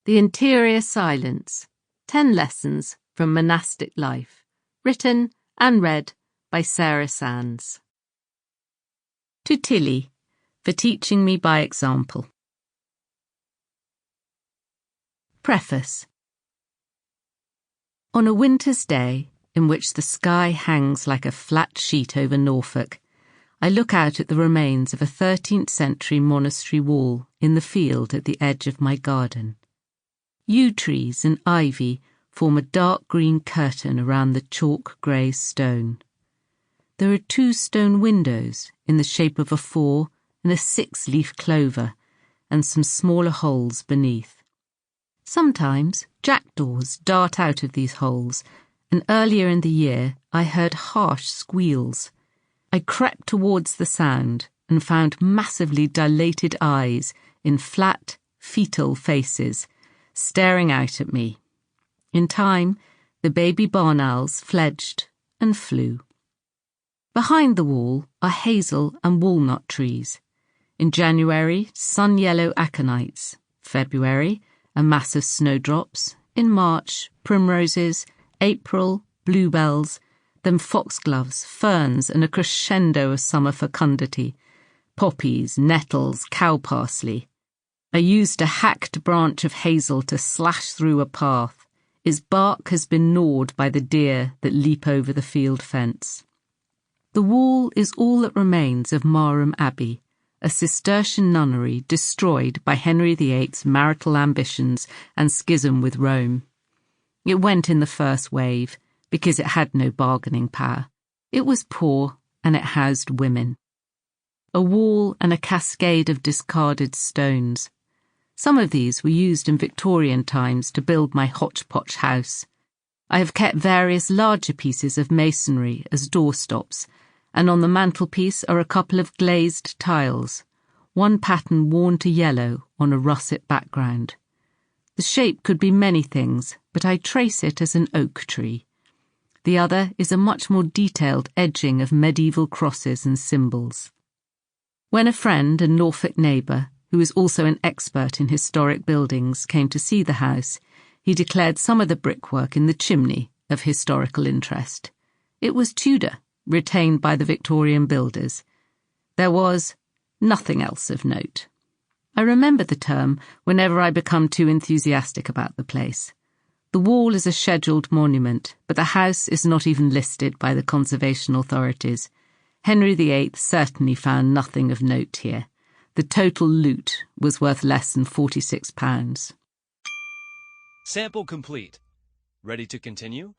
The Interior Silence, 10 Lessons from Monastic Life, written and read by Sarah Sands. To Tilly, for teaching me by example. Preface. On a winter's day, in which the sky hangs like a flat sheet over Norfolk, I look out at the remains of a 13th century monastery wall in the field at the edge of my garden. Yew trees and ivy form a dark green curtain around the chalk grey stone. There are 2 stone windows in the shape of a 4 and a 6-leaf clover, and some smaller holes beneath. Sometimes jackdaws dart out of these holes, and earlier in the year I heard harsh squeals. I crept towards the sound and found massively dilated eyes in flat, fetal faces, staring out at me. In time, the baby barn owls fledged and flew. Behind the wall are hazel and walnut trees. In January, sun-yellow aconites. February, a mass of snowdrops. In March, primroses. April, bluebells. Then foxgloves, ferns, and a crescendo of summer fecundity. Poppies, nettles, cow parsley. I used a hacked branch of hazel to slash through a path. Its bark has been gnawed by the deer that leap over the field fence. The wall is all that remains of Marham Abbey, a Cistercian nunnery destroyed by Henry VIII's marital ambitions and schism with Rome. It went in the first wave, because it had no bargaining power. It was poor, and it housed women. A wall and a cascade of discarded stones. Some of these were used in Victorian times to build my hodgepodge house. I have kept various larger pieces of masonry as doorstops, and on the mantelpiece are a couple of glazed tiles, one pattern worn to yellow on a russet background. The shape could be many things, but I trace it as an oak tree. The other is a much more detailed edging of medieval crosses and symbols. When a friend and Norfolk neighbour, who is also an expert in historic buildings, came to see the house, he declared some of the brickwork in the chimney of historical interest. It was Tudor, retained by the Victorian builders. There was nothing else of note. I remember the term whenever I become too enthusiastic about the place. The wall is a scheduled monument, but the house is not even listed by the conservation authorities. Henry VIII certainly found nothing of note here. The total loot was worth less than £46. Sample complete. Ready to continue?